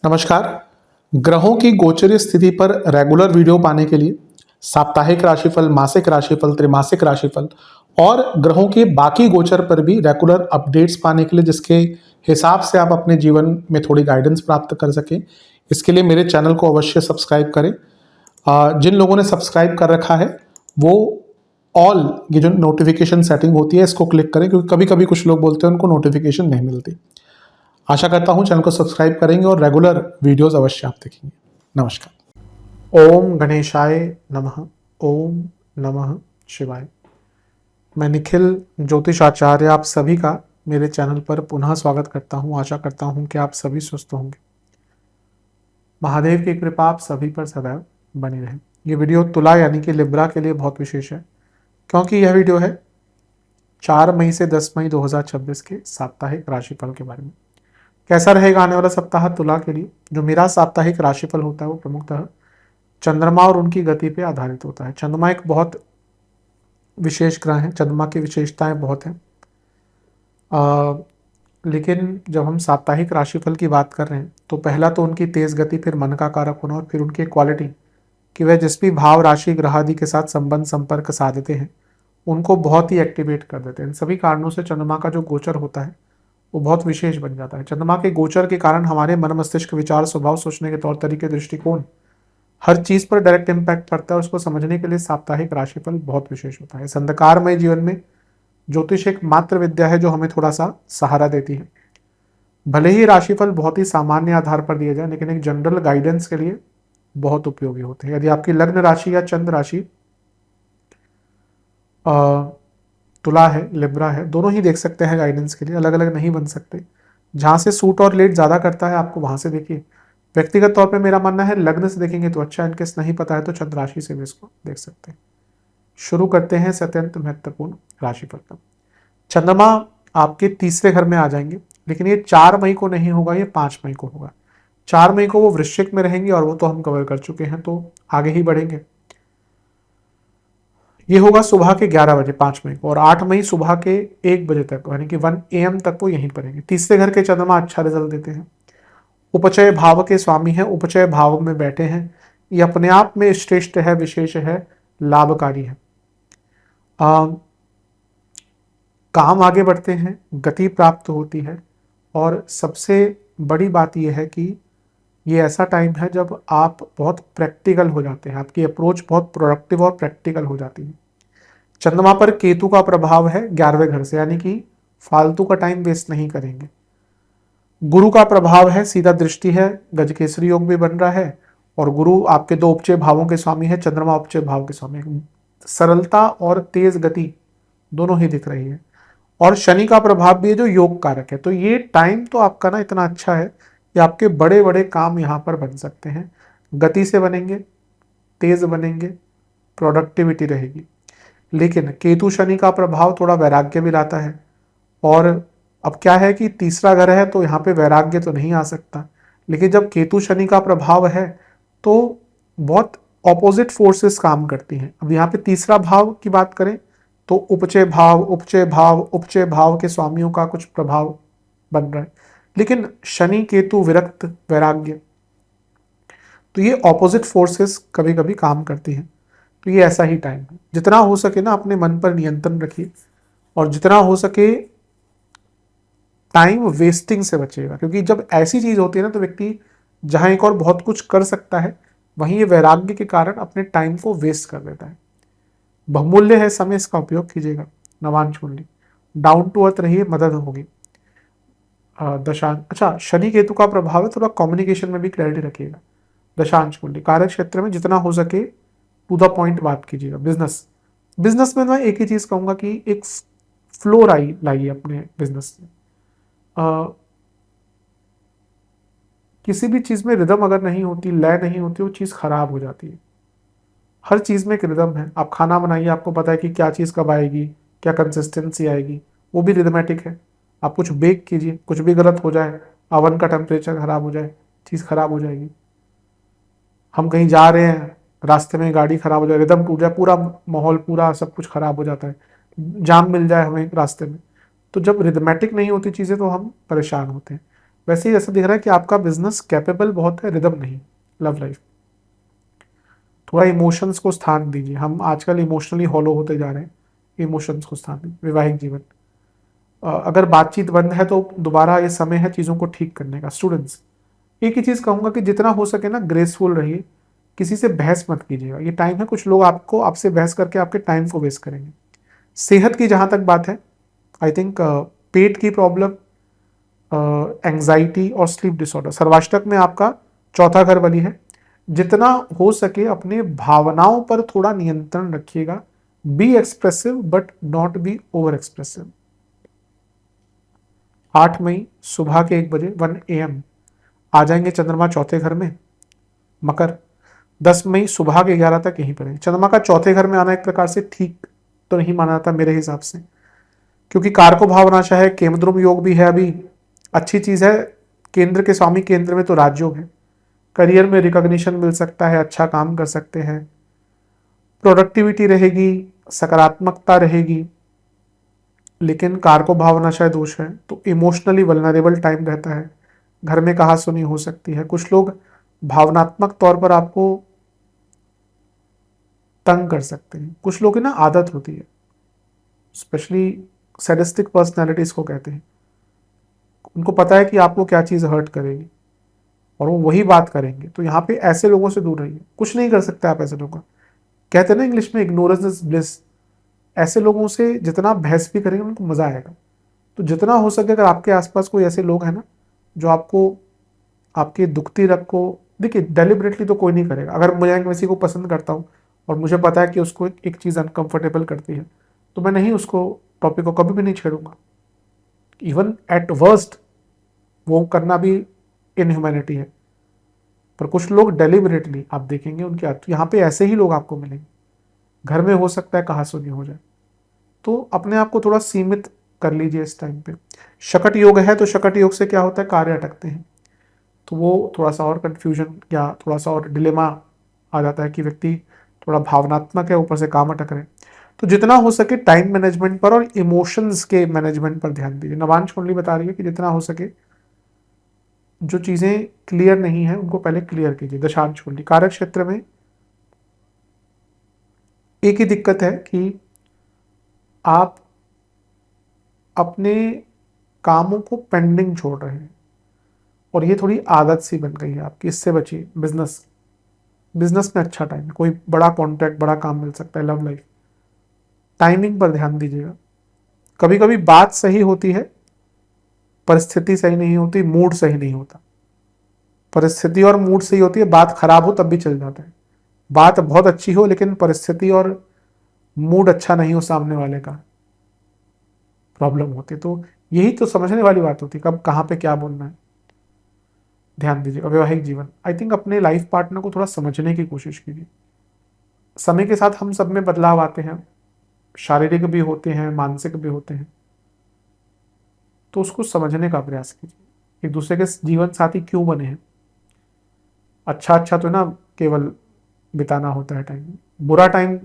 नमस्कार। ग्रहों की गोचरीय स्थिति पर रेगुलर वीडियो पाने के लिए साप्ताहिक राशिफल, मासिक राशिफल, त्रैमासिक राशिफल और ग्रहों के बाकी गोचर पर भी रेगुलर अपडेट्स पाने के लिए, जिसके हिसाब से आप अपने जीवन में थोड़ी गाइडेंस प्राप्त कर सकें, इसके लिए मेरे चैनल को अवश्य सब्सक्राइब करें। जिन लोगों ने सब्सक्राइब कर रखा है वो ऑल ये जो नोटिफिकेशन सेटिंग होती है इसको क्लिक करें, क्योंकि कभी कभी कुछ लोग बोलते हैं उनको नोटिफिकेशन नहीं मिलती। आशा करता हूं चैनल को सब्सक्राइब करेंगे और रेगुलर वीडियोस अवश्य आप देखेंगे। नमस्कार। ओम गणेशाय नमः। ओम नमः शिवाय। मैं निखिल ज्योतिष आचार्य आप सभी का मेरे चैनल पर पुनः स्वागत करता हूं। आशा करता हूं कि आप सभी स्वस्थ होंगे। महादेव की कृपा आप सभी पर सदैव बनी रहे। ये वीडियो तुला यानी कि लिब्रा के लिए बहुत विशेष है, क्योंकि यह वीडियो है 4 मई से 10 मई 2026 के साप्ताहिक राशिफल के बारे में। कैसा रहेगा आने वाला सप्ताह तुला के लिए। जो मेरा साप्ताहिक राशिफल होता है वो प्रमुखतः चंद्रमा और उनकी गति पे आधारित होता है। चंद्रमा एक बहुत विशेष ग्रह है, चंद्रमा की विशेषताएं बहुत हैं। लेकिन जब हम साप्ताहिक राशिफल की बात कर रहे हैं तो पहला तो उनकी तेज गति, फिर मन का कारक होना और फिर उनकी क्वालिटी कि वह जिस भी भाव, राशि, ग्रह आदि के साथ संबंध संपर्क साधते हैं उनको बहुत ही एक्टिवेट कर देते हैं। इन सभी कारणों से चंद्रमा का जो गोचर होता है वो बहुत विशेष बन जाता है। चंद्रमा के गोचर के कारण हमारे मन, मस्तिष्क, विचार, स्वभाव, सोचने के तौर तरीके, दृष्टिकोण, हर चीज पर डायरेक्ट इम्पैक्ट पड़ता है। उसको समझने के लिए साप्ताहिक राशिफल बहुत विशेष होता है। इस अंधकारमय जीवन में ज्योतिष एक मात्र विद्या है जो हमें थोड़ा सा सहारा देती है। भले ही राशिफल बहुत ही सामान्य आधार पर दिए जाए, लेकिन एक जनरल गाइडेंस के लिए बहुत उपयोगी होते हैं। यदि आपकी लग्न राशि या चंद्र राशि तुला है, लिब्रा है, दोनों ही देख सकते हैं गाइडेंस के लिए, अलग अलग नहीं बन सकते। जहां से सूट और लेट ज्यादा करता है आपको वहां से देखिए। व्यक्तिगत तौर पे मेरा मानना है लग्न से देखेंगे तो अच्छा, इनकेस नहीं पता है तो चंद्र राशि से भी इसको देख सकते हैं। शुरू करते हैं अत्यंत महत्वपूर्ण राशिफल का। चंद्रमा आपके तीसरे घर में आ जाएंगे, लेकिन ये 4 मई को नहीं होगा, ये 5 मई को होगा। 4 मई को वो वृश्चिक में रहेंगे और वो तो हम कवर कर चुके हैं, तो आगे ही बढ़ेंगे। ये होगा सुबह के 11 बजे 5 मई को, और 8 मई सुबह के 1 बजे तक यानी कि 1 AM तक वो यहीं पर रहेंगे। तीसरे घर के चंद्रमा अच्छा रिजल्ट देते हैं। उपचय भाव के स्वामी हैं, उपचय भाव में बैठे हैं, ये अपने आप में श्रेष्ठ है, विशेष है, लाभकारी है। काम आगे बढ़ते हैं, गति प्राप्त होती है, और सबसे बड़ी बात यह है कि ये ऐसा टाइम है जब आप बहुत प्रैक्टिकल हो जाते हैं। आपकी अप्रोच बहुत प्रोडक्टिव और प्रैक्टिकल हो जाती है। चंद्रमा पर केतु का प्रभाव है 11वें घर से, यानी कि फालतू का टाइम वेस्ट नहीं करेंगे। गुरु का प्रभाव है, सीधा दृष्टि है, गजकेसरी योग भी बन रहा है, और गुरु आपके 2 उपचय भावों के स्वामी है, चंद्रमा उपचय भाव के स्वामी है। सरलता और तेज गति दोनों ही दिख रही है, और शनि का प्रभाव भी है जो योग कारक है। तो ये टाइम तो आपका ना इतना अच्छा है कि आपके बड़े बड़े काम यहाँ पर बन सकते हैं। गति से बनेंगे, तेज बनेंगे, प्रोडक्टिविटी रहेगी। लेकिन केतु शनि का प्रभाव थोड़ा वैराग्य भी लाता है, और अब क्या है कि तीसरा घर है तो यहाँ पे वैराग्य तो नहीं आ सकता, लेकिन जब केतु शनि का प्रभाव है तो बहुत ऑपोजिट फोर्सेस काम करती हैं। अब यहाँ पे तीसरा भाव की बात करें तो उपचय भाव, उपचय भाव, उपचय भाव के स्वामियों का कुछ प्रभाव बन रहा है, लेकिन शनि, केतु, विरक्त, वैराग्य, तो ये ऑपोजिट फोर्सेस कभी कभी काम करती हैं। तो ये ऐसा ही टाइम है। जितना हो सके ना अपने मन पर नियंत्रण रखिए, और जितना हो सके टाइम वेस्टिंग से बचेगा, क्योंकि जब ऐसी चीज होती है ना तो व्यक्ति जहां एक और बहुत कुछ कर सकता है वहीं ये वैराग्य के कारण अपने टाइम को वेस्ट कर देता है। बहुमूल्य है समय, इसका उपयोग कीजिएगा। नवांश कुंडली, डाउन टू अर्थ रहिए, मदद होगी। दशांश, अच्छा शनि केतु का प्रभाव है, थोड़ा कम्युनिकेशन में भी क्लैरिटी रखिएगा। दशांश कुंडली, कार्य क्षेत्र में जितना हो सके टू द पॉइंट बात कीजिएगा। बिजनेस में मैं एक ही चीज कहूंगा कि एक फ्लो लाइए अपने बिजनेस में। किसी भी चीज में रिदम अगर नहीं होती, लय नहीं होती, वो चीज खराब हो जाती है। हर चीज में एक रिदम है। आप खाना बनाइए, आपको पता है कि क्या चीज कब आएगी, क्या कंसिस्टेंसी आएगी, वो भी रिदमेटिक है। आप कुछ बेक कीजिए, कुछ भी गलत हो जाए, अवन का टेम्परेचर खराब हो जाए, चीज खराब हो जाएगी। हम कहीं जा रहे हैं, रास्ते में गाड़ी खराब हो जाए, रिदम टूट जाए, पूरा माहौल, पूरा सब कुछ खराब हो जाता है। जाम मिल जाए हमें रास्ते में, तो जब रिदमेटिक नहीं होती चीज़ें तो हम परेशान होते हैं। वैसे ही ऐसा दिख रहा है कि आपका बिजनेस कैपेबल बहुत है, रिदम नहीं। लव लाइफ, थोड़ा इमोशंस को स्थान दीजिए। हम आजकल इमोशनली हॉलो होते जा रहे हैं, इमोशंस को स्थान दीजिए। वैवाहिक जीवन, अगर बातचीत बंद है तो दोबारा ये समय है चीज़ों को ठीक करने का। स्टूडेंट्स, एक ही चीज़ कहूँगा कि जितना हो सके ना ग्रेसफुल रहिए, किसी से बहस मत कीजिएगा। ये टाइम है, कुछ लोग आपसे बहस करके आपके टाइम को वेस्ट करेंगे। सेहत की जहाँ तक बात है, आई थिंक पेट की प्रॉब्लम, एंग्जाइटी और स्लीप डिसऑर्डर, सर्वाष्टक में आपका चौथा घर बली है। जितना हो सके अपने भावनाओं पर थोड़ा नियंत्रण रखिएगा। B expressive but not be over expressive. 8 मई सुबह के 1 बजे 1 AM आ जाएंगे चंद्रमा चौथे घर में, मकर। 10 मई सुबह के 11 तक यहीं पर है। चंद्रमा का चौथे घर में आना एक प्रकार से ठीक तो नहीं माना जाता मेरे हिसाब से, क्योंकि कारको भावनाशा है, केमद्रुम योग भी है अभी, अच्छी चीज है। केंद्र के स्वामी केंद्र में तो राजयोग है। करियर में रिकॉग्निशन मिल सकता है, अच्छा काम कर सकते हैं, प्रोडक्टिविटी रहेगी, सकारात्मकता रहेगी। लेकिन कारको भावनाशय दोष है तो इमोशनली वल्नरेबल टाइम रहता है। घर में कहासुनी हो सकती है। कुछ लोग भावनात्मक तौर पर आपको तंग कर सकते हैं। कुछ लोग की ना आदत होती है, स्पेशली सैडिस्टिक पर्सनैलिटीज को कहते हैं, उनको पता है कि आपको क्या चीज़ हर्ट करेगी और वो वही बात करेंगे। तो यहाँ पे ऐसे लोगों से दूर रहिए। कुछ नहीं कर सकते आप ऐसे लोगों का, कहते हैं ना इंग्लिश में इग्नोरेंस इज ब्लिस। ऐसे लोगों से जितना बहस भी करेंगे उनको मजा आएगा। तो जितना हो सके अगर आपके आसपास कोई ऐसे लोग हैं ना जो आपको आपके दुखती रग को, देखिए डेलिबरेटली तो कोई नहीं करेगा। अगर मैं किसी को पसंद करता हूँ और मुझे पता है कि उसको एक चीज़ अनकंफर्टेबल करती है तो मैं नहीं उसको टॉपिक को कभी भी नहीं छेड़ूंगा। इवन एट वर्स्ट वो करना भी इनह्यूमैनिटी है। पर कुछ लोग डेलिबरेटली आप देखेंगे उनकी आदत, यहाँ पे ऐसे ही लोग आपको मिलेंगे। घर में हो सकता है कहासुनी हो जाए, तो अपने आप को थोड़ा सीमित कर लीजिए इस टाइम पे। शकट योग है तो शकट योग से क्या होता है, कार्य अटकते हैं, तो वो थोड़ा सा और कंफ्यूजन या थोड़ा सा और डिलेमा आ जाता है कि व्यक्ति थोड़ा भावनात्मक है, ऊपर से काम अटक रहे हैं। तो जितना हो सके टाइम मैनेजमेंट पर और इमोशंस के मैनेजमेंट पर ध्यान दीजिए। नवांश कुंडली बता रही है कि जितना हो सके जो चीजें क्लियर नहीं है उनको पहले क्लियर कीजिए। दशांश कुंडली कार्य क्षेत्र में एक ही दिक्कत है कि आप अपने कामों को पेंडिंग छोड़ रहे हैं और ये थोड़ी आदत सी बन गई है आपकी, इससे बचिए। बिजनेस में अच्छा टाइम है, कोई बड़ा कॉन्ट्रैक्ट बड़ा काम मिल सकता है। लव लाइफ, टाइमिंग पर ध्यान दीजिएगा। कभी कभी बात सही होती है, परिस्थिति सही नहीं होती, मूड सही नहीं होता। परिस्थिति और मूड सही होती है, बात खराब हो तब भी चल जाता है। बात बहुत अच्छी हो लेकिन परिस्थिति और मूड अच्छा नहीं हो सामने वाले का, प्रॉब्लम होती है। तो यही तो समझने वाली बात होती है, कब कहाँ पे क्या बोलना है। ध्यान दीजिएगा। वैवाहिक जीवन, आई थिंक अपने लाइफ पार्टनर को थोड़ा समझने की कोशिश कीजिए। समय के साथ हम सब में बदलाव आते हैं, शारीरिक भी होते हैं, मानसिक भी होते हैं, तो उसको समझने का प्रयास कीजिए। एक दूसरे के जीवन साथी क्यों बने हैं, अच्छा अच्छा तो ना केवल बिताना होता है टाइम, बुरा टाइम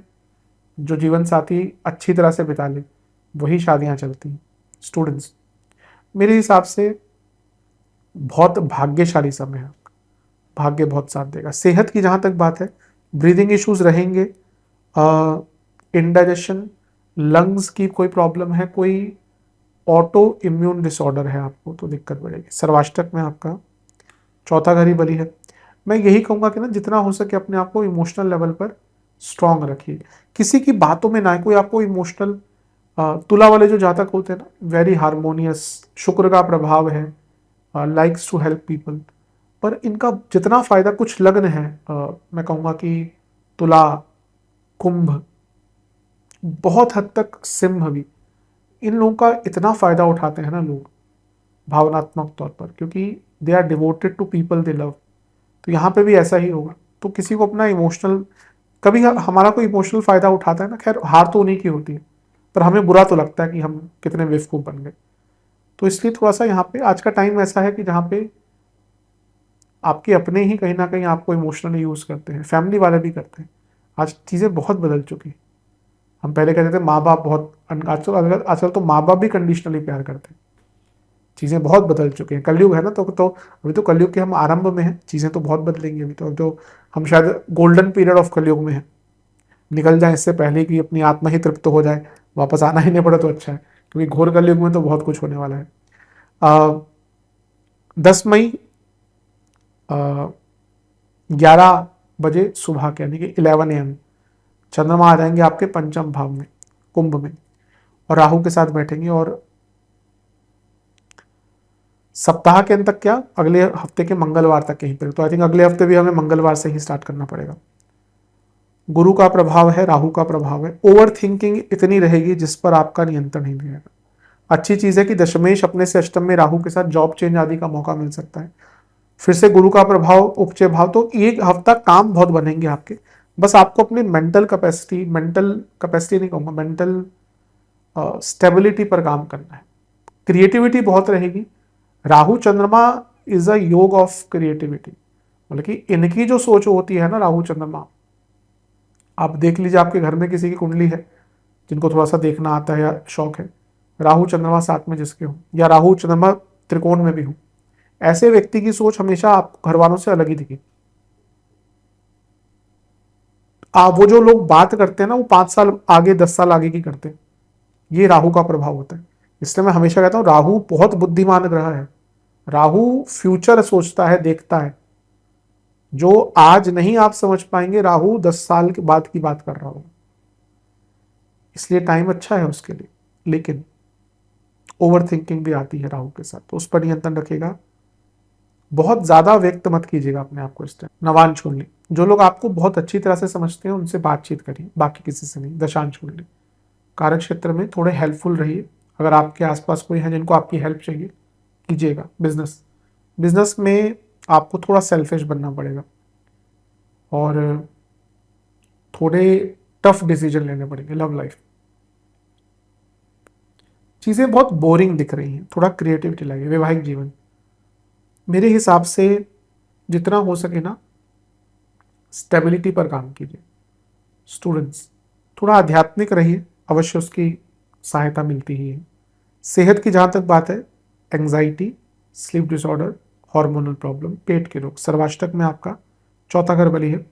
जो जीवन साथी अच्छी तरह से बिता ले वही शादियां चलती हैं। स्टूडेंट्स, मेरे हिसाब से बहुत भाग्यशाली समय है, भाग्य बहुत साथ देगा। सेहत की जहाँ तक बात है, ब्रीदिंग इश्यूज रहेंगे, इंडाइजेशन, लंग्स की कोई प्रॉब्लम है, कोई ऑटो इम्यून डिसऑर्डर है आपको तो दिक्कत बढ़ेगी। सर्वाष्टक में आपका चौथा घर ही बली है। मैं यही कहूँगा कि ना जितना हो सके अपने आप को इमोशनल लेवल पर स्ट्रांग रखिए। किसी की बातों में ना कोई आपको इमोशनल, तुला वाले जो जातक होते हैं ना, वेरी हारमोनियस, शुक्र का प्रभाव है, लाइक्स टू हेल्प पीपल, पर इनका जितना फायदा, कुछ लग्न है, मैं कहूँगा कि तुला, कुंभ, बहुत हद तक सिंह भी, इन लोगों का इतना फायदा उठाते हैं ना लोग भावनात्मक तौर पर, क्योंकि they are devoted to people they love. तो यहाँ पे भी ऐसा ही होगा। तो किसी को अपना इमोशनल, कभी हमारा कोई इमोशनल फायदा उठाता है ना, खैर हार तो उन्हीं की होती है, पर हमें बुरा तो लगता है कि हम कितने बेवकूफ़ बन गए। तो इसलिए थोड़ा सा यहाँ पे आज का टाइम ऐसा है कि जहाँ पे आपके अपने ही कहीं ना कहीं आपको इमोशनली यूज़ करते हैं, फैमिली वाले भी करते हैं। आज चीज़ें बहुत बदल चुकी हैं। हम पहले कहते थे माँ बाप बहुत, आजकल आजकल तो माँ बाप भी कंडीशनली प्यार करते हैं। चीज़ें बहुत बदल चुकी हैं, कलयुग है ना, तो अभी तो कलयुग के हम आरंभ में हैं, चीज़ें तो बहुत बदलेंगी अभी तो हम शायद गोल्डन पीरियड ऑफ कलयुग में हैं। निकल जाए इससे पहले कि अपनी आत्मा ही तृप्त हो जाए, वापस आना ही नहीं पड़े तो अच्छा है, क्योंकि घोर कलयुग में तो बहुत कुछ होने वाला है। 10 मई 11 बजे सुबह के, यानी कि 11 AM चंद्रमा आ जाएंगे आपके पंचम भाव में, कुंभ में, और राहु के साथ बैठेंगे। और सप्ताह के अंत तक क्या, अगले हफ्ते के मंगलवार तक कहीं पर, तो आई थिंक अगले हफ्ते भी हमें मंगलवार से ही स्टार्ट करना पड़ेगा। गुरु का प्रभाव है, राहु का प्रभाव है, ओवर थिंकिंग इतनी रहेगी जिस पर आपका नियंत्रण नहीं रहेगा। अच्छी चीज है कि दशमेश अपने से अष्टम में राहु के साथ जॉब चेंज आदि का मौका मिल सकता है। फिर से गुरु का प्रभाव, उपचय भाव, तो एक हफ्ता काम बहुत बनेंगे आपके। बस आपको अपनी मेंटल कैपेसिटी नहीं कहूंगा, मेंटल स्टेबिलिटी पर काम करना है। क्रिएटिविटी बहुत रहेगी। राहु चंद्रमा इज अ योग ऑफ क्रिएटिविटी, मतलब कि इनकी जो सोच होती है ना, राहु चंद्रमा, आप देख लीजिए आपके घर में किसी की कुंडली है, जिनको थोड़ा सा देखना आता है या शौक है, राहु चंद्रमा साथ में जिसके हो, या राहु चंद्रमा त्रिकोण में भी हो, ऐसे व्यक्ति की सोच हमेशा आप घर वालों से अलग ही दिखेगी। आप वो जो लोग बात करते हैं ना, वो 5 साल आगे 10 साल आगे की करते हैं, ये राहु का प्रभाव होता है। इसलिए मैं हमेशा कहता हूं राहु बहुत बुद्धिमान ग्रह है। राहु फ्यूचर सोचता है, देखता है। जो आज नहीं आप समझ पाएंगे, राहु 10 साल के बाद की बात कर रहा होगा। इसलिए टाइम अच्छा है उसके लिए, लेकिन ओवर थिंकिंग भी आती है राहु के साथ, तो उस पर नियंत्रण रखेगा। बहुत ज्यादा व्यक्त मत कीजिएगा अपने आप को इस टाइम। नवांश कुंडली, जो लोग आपको बहुत अच्छी तरह से समझते हैं उनसे बातचीत करिए, बाकी किसी से नहीं। दशांश कुंडली, कार्य क्षेत्र में थोड़े हेल्पफुल रहिए। अगर आपके आसपास कोई है जिनको आपकी हेल्प चाहिए, कीजिएगा। बिजनेस में आपको थोड़ा सेल्फिश बनना पड़ेगा और थोड़े टफ डिसीजन लेने पड़ेंगे। लव लाइफ, चीजें बहुत बोरिंग दिख रही हैं, थोड़ा क्रिएटिविटी लाइए। वैवाहिक जीवन, मेरे हिसाब से जितना हो सके ना, स्टेबिलिटी पर काम कीजिए। स्टूडेंट्स, थोड़ा आध्यात्मिक रहिए, अवश्य उसकी सहायता मिलती ही है। सेहत की जहाँ तक बात है, anxiety, sleep disorder, hormonal problem, पेट के रोग, सर्वाष्टक में आपका चौथा घर बली है।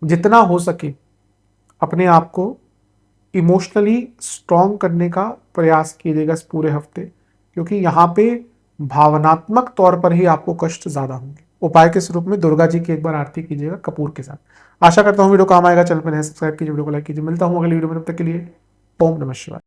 जितना हो सके अपने आप को इमोशनली स्ट्रॉन्ग करने का प्रयास कीजिएगा इस पूरे हफ्ते, क्योंकि यहाँ पे भावनात्मक तौर पर ही आपको कष्ट ज्यादा होंगे। उपाय के स्वरूप में दुर्गा जी की एक बार आरती कीजिएगा कपूर के साथ। आशा करता हूँ वीडियो काम आएगा। चैनल पर नए सब्सक्राइब कीजिए, वीडियो को लाइक कीजिए। मिलता हूँ अगली वीडियो में, तब तक के लिए ओम नमः शिवाय।